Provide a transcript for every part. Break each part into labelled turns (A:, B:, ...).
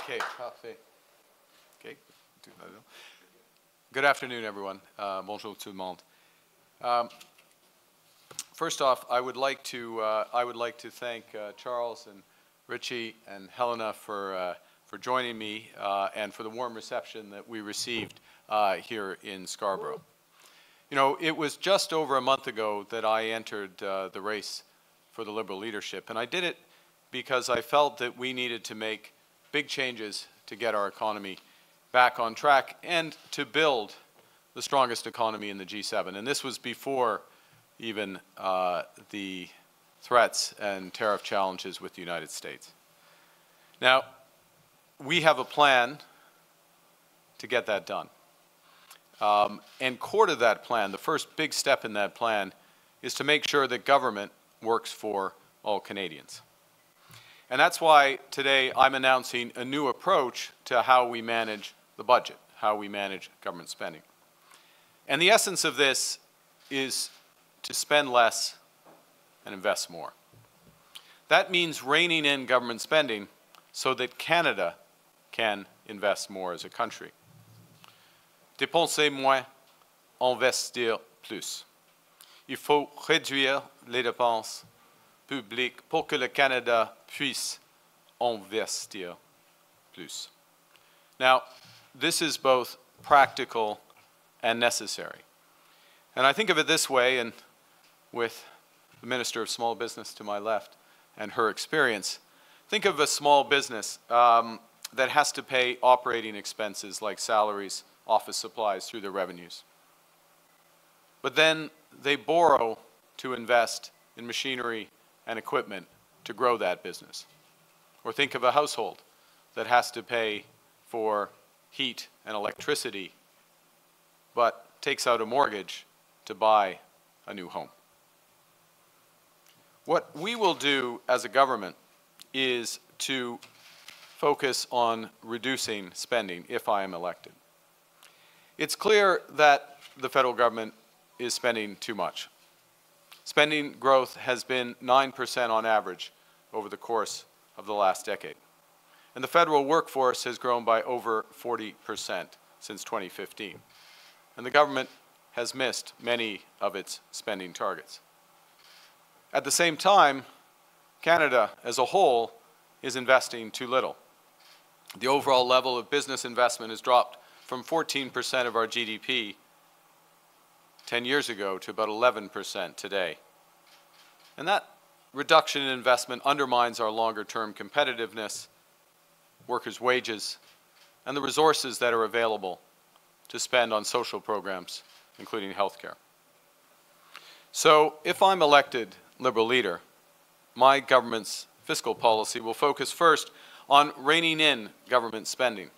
A: Okay, parfait. Okay. Good afternoon, everyone. Bonjour tout le monde. First off, I would like to thank Charles and Richie and Helena for joining me and for the warm reception that we received here in Scarborough. You know, it was just over a month ago that I entered the race for the Liberal leadership, and I did it because I felt that we needed to make big changes to get our economy back on track and to build the strongest economy in the G7. And this was before even the threats and tariff challenges with the United States. Now, we have a plan to get that done. And core to that plan, the first big step in that plan, is to make sure that government works for all Canadians. And that's why today I'm announcing a new approach to how we manage the budget, how we manage government spending. And the essence of this is to spend less and invest more. That means reining in government spending so that Canada can invest more as a country. Dépenser moins, investir plus. Il faut réduire les dépenses publiques pour que le Canada puisse investir plus. Now, this is both practical and necessary. And I think of it this way, and with the Minister of Small Business to my left and her experience, think of a small business that has to pay operating expenses like salaries, office supplies through their revenues. But then they borrow to invest in machinery and equipment to grow that business. Or think of a household that has to pay for heat and electricity, but takes out a mortgage to buy a new home. What we will do as a government is to focus on reducing spending if I am elected. It's clear that the federal government is spending too much. Spending growth has been 9% on average over the course of the last decade. And the federal workforce has grown by over 40% since 2015. And the government has missed many of its spending targets. At the same time, Canada as a whole is investing too little. The overall level of business investment has dropped from 14% of our GDP 10 years ago to about 11% today. And that reduction in investment undermines our longer-term competitiveness, workers' wages, and the resources that are available to spend on social programs, including health care. So if I'm elected Liberal leader, my government's fiscal policy will focus first on reining in government spending.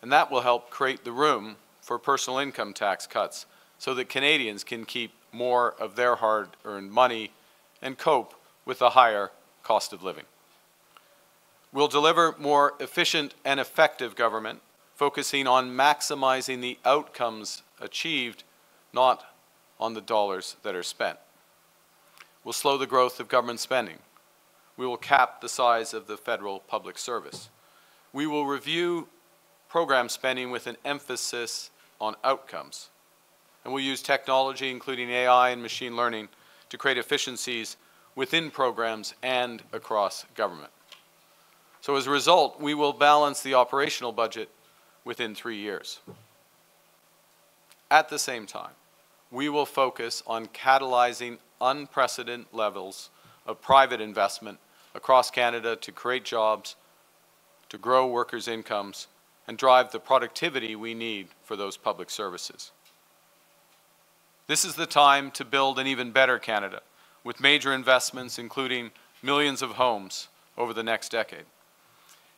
A: And that will help create the room for personal income tax cuts so that Canadians can keep more of their hard-earned money and cope with the higher cost of living. We'll deliver more efficient and effective government, focusing on maximizing the outcomes achieved, not on the dollars that are spent. We'll slow the growth of government spending. We will cap the size of the federal public service. We will review program spending with an emphasis on outcomes. And we'll use technology, including AI and machine learning, to create efficiencies within programs and across government. So as a result, we will balance the operational budget within 3 years. At the same time, we will focus on catalyzing unprecedented levels of private investment across Canada to create jobs, to grow workers' incomes, and drive the productivity we need for those public services. This is the time to build an even better Canada, with major investments including millions of homes over the next decade,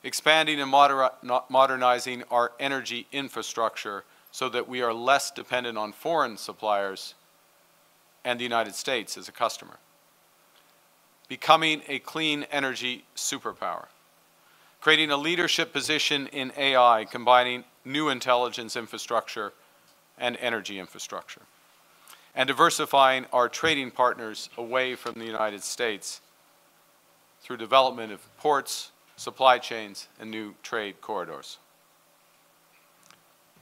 A: expanding and modernizing our energy infrastructure so that we are less dependent on foreign suppliers and the United States as a customer, becoming a clean energy superpower, creating a leadership position in AI, combining new intelligence infrastructure and energy infrastructure, and diversifying our trading partners away from the United States through development of ports, supply chains, and new trade corridors.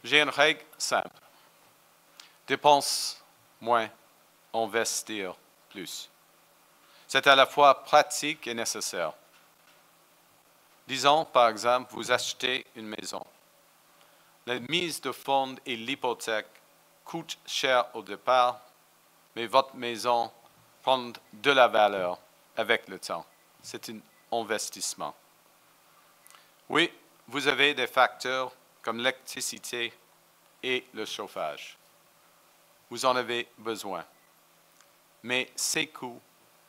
A: J'ai une règle simple. Dépense moins, investir plus. C'est à la fois pratique et nécessaire. Disons, par exemple, vous achetez une maison. La mise de fonds et l'hypothèque coûtent cher au départ, mais votre maison prend de la valeur avec le temps. C'est un investissement. Oui, vous avez des facteurs comme l'électricité et le chauffage. Vous en avez besoin. Mais ces coûts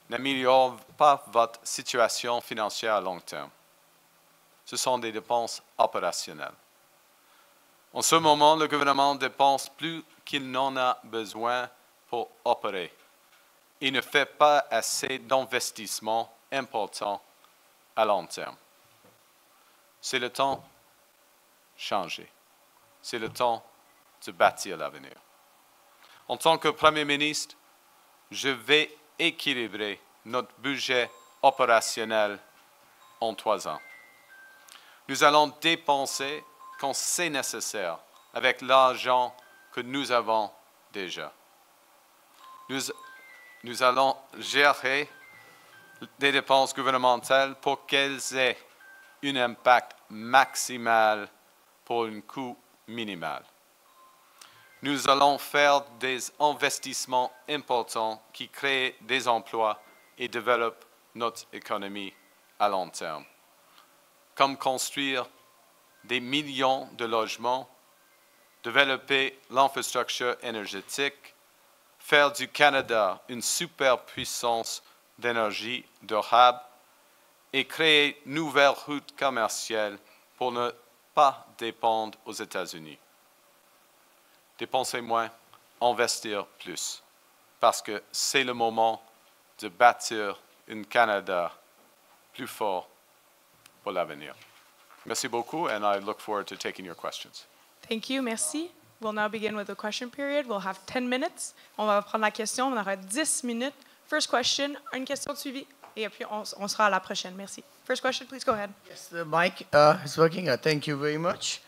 A: n'améliorent pas votre situation financière à long terme. Ce sont des dépenses opérationnelles. En ce moment, le gouvernement dépense plus qu'il n'en a besoin pour opérer et ne fait pas assez d'investissements importants à long terme. C'est le temps de changer. C'est le temps de bâtir l'avenir. En tant que Premier ministre, je vais équilibrer notre budget opérationnel en 3 ans. Nous allons dépenser quand c'est nécessaire avec l'argent que nous avons déjà. Nous allons gérer des dépenses gouvernementales pour qu'elles aient un impact maximal pour un coût minimal. Nous allons faire des investissements importants qui créent des emplois et développent notre économie à long terme, comme construire des millions de logements, développer l'infrastructure énergétique, faire du Canada une superpuissance d'énergie durable et créer de nouvelles routes commerciales pour ne pas dépendre aux États-Unis. Dépenser moins, investir plus, parce que c'est le moment de bâtir un Canada plus fort pour l'avenir. Merci beaucoup, and I look forward to taking your questions.
B: Thank you, merci. We'll now begin with the question period. We'll have 10 minutes. On va prendre la question, on aura 10 minutes. First question, une question suivie, et puis on sera à la prochaine. Merci. First question, please go ahead.
C: Yes, the mic is working. Thank you very much.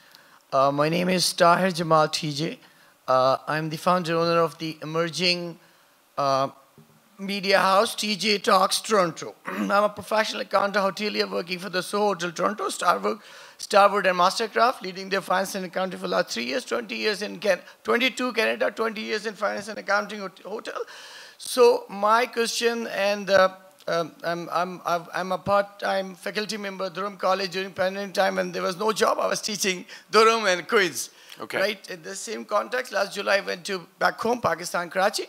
C: My name is Tahir Jamal TJ. I'm the founder owner of the emerging media house TJ Talks Toronto. I'm a professional accountant hotelier working for the Soho Hotel Toronto, Starwood and Mastercraft, leading their finance and accounting for the last 3 years, 20 years in 22 Canada, 20 years in finance and accounting hotel. So my question, and I'm a part-time faculty member at Durham College during pandemic time, and there was no job. I was teaching Durham and Queens.
A: Okay.
C: Right? In the same context, last July I went to back home, Pakistan, Karachi.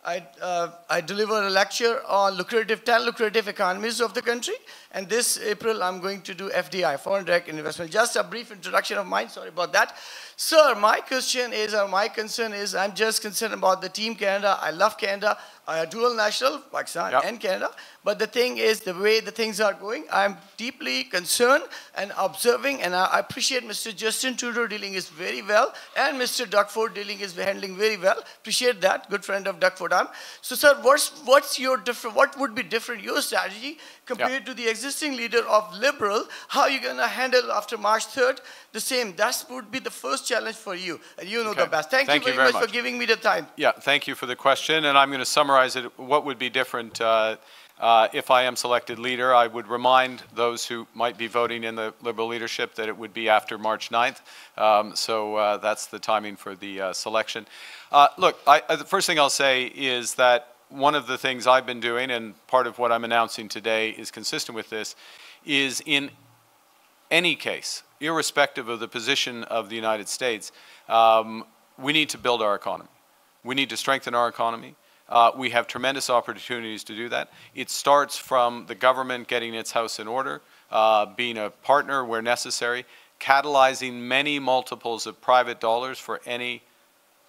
C: I delivered a lecture on 10 lucrative economies of the country. And this April, I'm going to do FDI, foreign direct investment. Just a brief introduction of mine. Sorry about that. Sir, my question is, or my concern is, I'm just concerned about the Team Canada. I love Canada. I am dual national, Pakistan and Canada. But the thing is, the way the things are going, I'm deeply concerned and observing. And I appreciate Mr. Justin Trudeau dealing is very well. And Mr. Duckford dealing is handling very well. Appreciate that. Good friend of Duckford. So, sir, what's your different? What would be different, your strategy, compared to the existing leader of Liberal? How are you going to handle after March 3rd the same? That would be the first challenge for you. And you know the best. Thank you very much for giving me the time.
A: Yeah, thank you for the question. And I'm going to summarize it. What would be different if I am selected leader? I would remind those who might be voting in the Liberal leadership that it would be after March 9th. So that's the timing for the selection. Look, the first thing I'll say is that one of the things I've been doing, and part of what I'm announcing today is consistent with this, is in any case, irrespective of the position of the United States, we need to build our economy. We need to strengthen our economy. We have tremendous opportunities to do that. It starts from the government getting its house in order, being a partner where necessary, catalyzing many multiples of private dollars for any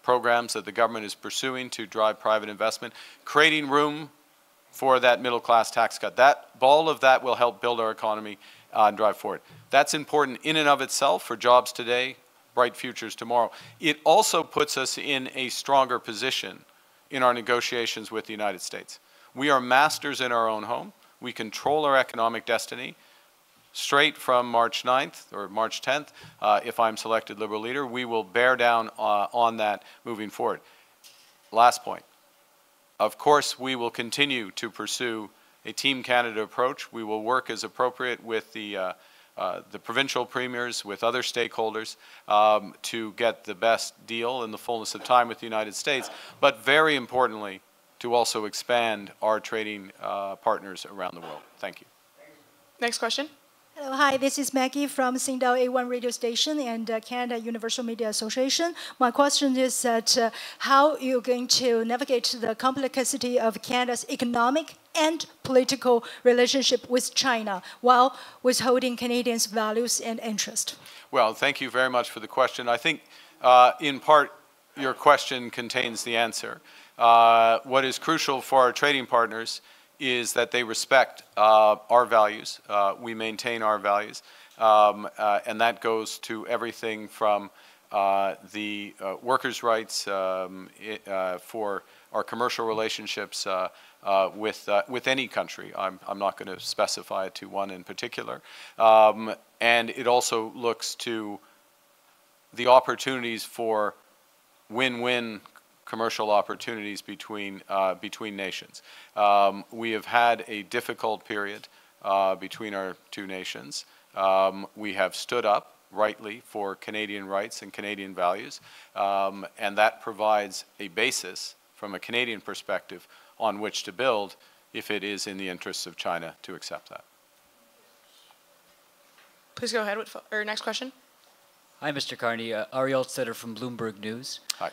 A: programs that the government is pursuing to drive private investment, creating room for that middle-class tax cut. All of that will help build our economy and drive forward. That's important in and of itself for jobs today, bright futures tomorrow. It also puts us in a stronger position in our negotiations with the United States. We are masters in our own home. We control our economic destiny. straight from March 9th or March 10th, if I'm selected Liberal leader, we will bear down on that moving forward. Last point. Of course, we will continue to pursue a Team Canada approach. We will work as appropriate with the provincial premiers, with other stakeholders, to get the best deal in the fullness of time with the United States, but very importantly, to also expand our trading partners around the world. Thank you.
B: Next question.
D: Hello, hi, this is Maggie from Singdao A1 radio station and Canada Universal Media Association. My question is that how you're going to navigate the complexity of Canada's economic and political relationship with China while withholding Canadians' values and interests?
A: Well, thank you very much for the question. I think, in part, your question contains the answer. What is crucial for our trading partners is that they respect our values. We maintain our values, and that goes to everything from the workers' rights for our commercial relationships with any country. I'm not going to specify it to one in particular. And it also looks to the opportunities for win-win commercial opportunities between nations. We have had a difficult period between our two nations. We have stood up rightly for Canadian rights and Canadian values, and that provides a basis from a Canadian perspective on which to build if it is in the interests of China to accept that.
B: Please go ahead with our next question.
E: Hi, Mr. Carney. Ariel Sutter from Bloomberg News.
A: Hi.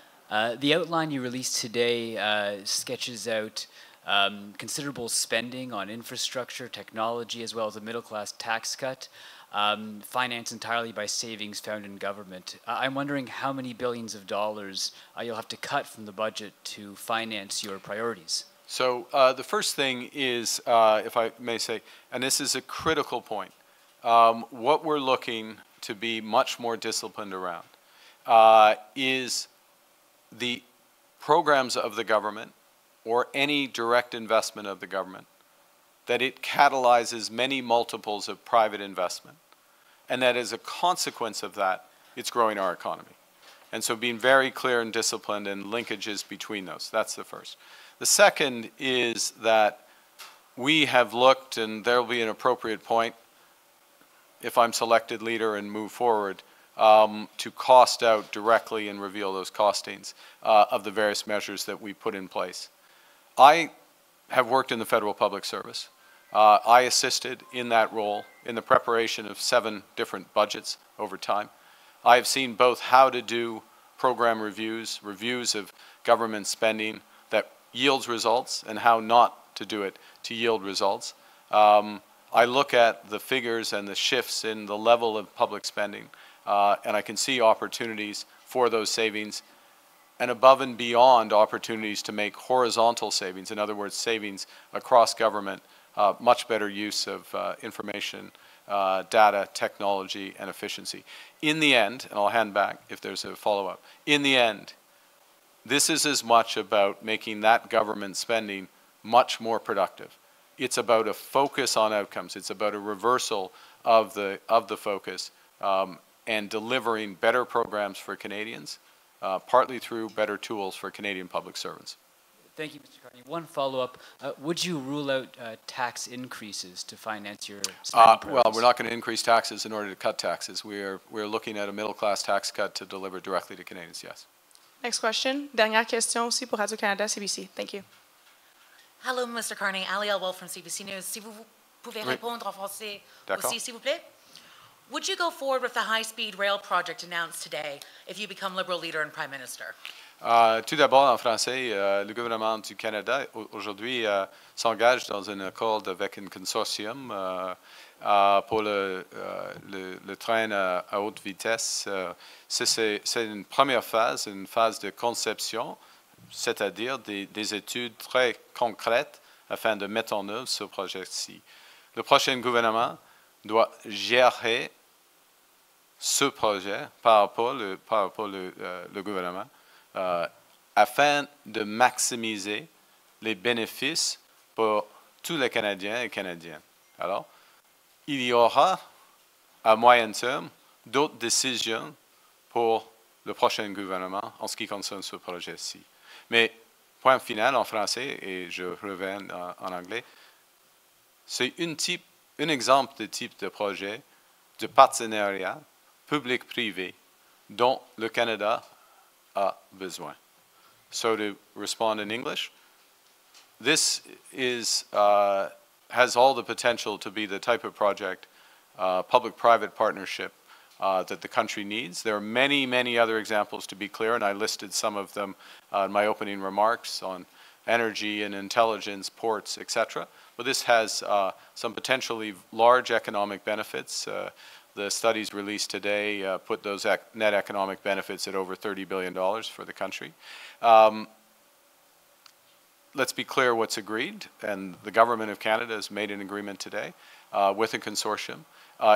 E: The outline you released today sketches out considerable spending on infrastructure, technology, as well as a middle-class tax cut, financed entirely by savings found in government. I'm wondering how many billions of dollars you'll have to cut from the budget to finance your priorities.
A: So the first thing is, if I may say, and this is a critical point, what we're looking to be much more disciplined around is the programs of the government or any direct investment of the government, that it catalyzes many multiples of private investment, and that as a consequence of that, it's growing our economy. And so being very clear and disciplined and linkages between those, that's the first. The second is that we have looked, and there will be an appropriate point if I'm selected leader and move forward, to cost out directly and reveal those costings of the various measures that we put in place. I have worked in the federal public service. I assisted in that role in the preparation of 7 different budgets over time. I have seen both how to do program reviews of government spending that yields results, and how not to do it to yield results. I look at the figures and the shifts in the level of public spending, and I can see opportunities for those savings, and above and beyond opportunities to make horizontal savings, in other words, savings across government, much better use of information, data, technology, and efficiency. In the end, and I'll hand back if there's a follow-up, in the end, this is as much about making that government spending much more productive. It's about a focus on outcomes. It's about a reversal of the focus, and delivering better programs for Canadians, partly through better tools for Canadian public servants.
E: Thank you, Mr. Carney. One follow-up. Would you rule out tax increases to finance your spending
A: Well, we're not going to increase taxes in order to cut taxes. We're looking at a middle-class tax cut to deliver directly to Canadians, yes.
B: Next question. Dernière question aussi pour Radio-Canada, CBC. Thank you.
F: Hello, Mr. Carney. Ali Elwell from CBC News. Si vous pouvez répondre en français aussi, s'il vous plaît. Would you go forward with the high-speed rail project announced today if you become Liberal leader and Prime Minister?
A: Tout d'abord, en français, le gouvernement du Canada aujourd'hui s'engage dans un accord avec un consortium pour le train à haute vitesse. C'est une première phase, une phase de conception, c'est-à-dire des études très concrètes afin de mettre en œuvre ce projet-ci. Le prochain gouvernement doit gérer ce projet par rapport le gouvernement afin de maximiser les bénéfices pour tous les Canadiens et Canadiennes. Alors, il y aura à moyen terme, d'autres décisions pour le prochain gouvernement en ce qui concerne ce projet-ci. Mais, point final en français, et je reviens en anglais, c'est un exemple de type de projet de partenariat public-privé dont le Canada a besoin. So to respond in English, this is, has all the potential to be the type of project, public-private partnership, that the country needs. There are many, many other examples, to be clear, and I listed some of them in my opening remarks on energy and intelligence, ports, etc. But this has some potentially large economic benefits. The studies released today put those net economic benefits at over $30 billion for the country. Let's be clear what's agreed, and the Government of Canada has made an agreement today with a consortium.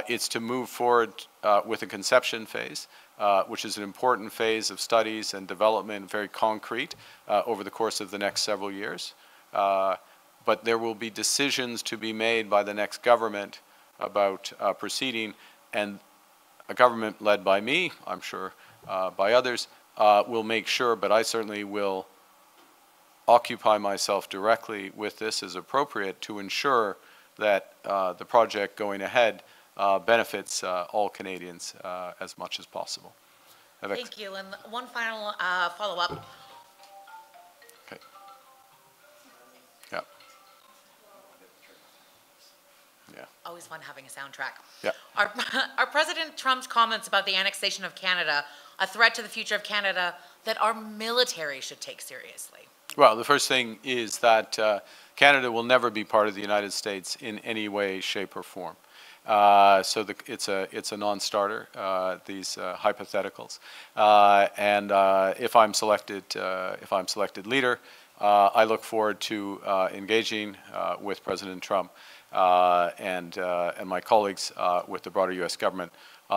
A: It's to move forward with a conception phase, which is an important phase of studies and development, very concrete, over the course of the next several years. But there will be decisions to be made by the next government about proceeding, and a government led by me, I'm sure by others, will make sure, but I certainly will occupy myself directly with this as appropriate to ensure that the project going ahead benefits all Canadians as much as possible.
F: Thank you. And one final follow-up.
A: Okay. Yeah. Yeah.
F: Always fun having a soundtrack.
A: Yeah.
F: Are President Trump's comments about the annexation of Canada a threat to the future of Canada that our military should take seriously?
A: Well, the first thing is that Canada will never be part of the United States in any way, shape, or form. So it's a non-starter, these hypotheticals. And if I'm selected leader, I look forward to engaging with President Trump and my colleagues with the broader U.S. government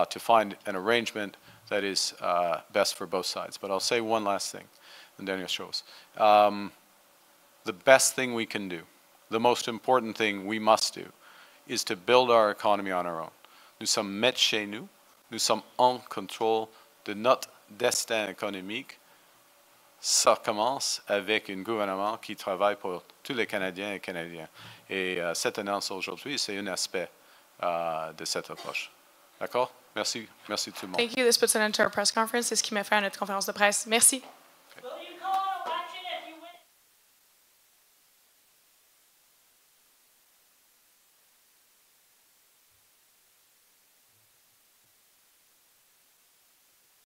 A: to find an arrangement that is best for both sides. But I'll say one last thing, and Daniel shows. The best thing we can do, the most important thing we must do, is to build our economy on our own. Nous sommes maîtres chez nous, nous sommes en contrôle de notre destin économique. Ça commence avec un gouvernement qui travaille pour tous les Canadiens et Canadiens. Et cette annonce aujourd'hui, c'est un aspect de cette approche. D'accord? Merci. Merci tout le monde.
B: Thank you. This puts an end to our press conference. C'est ce qui met fin à notre conférence de presse. Merci.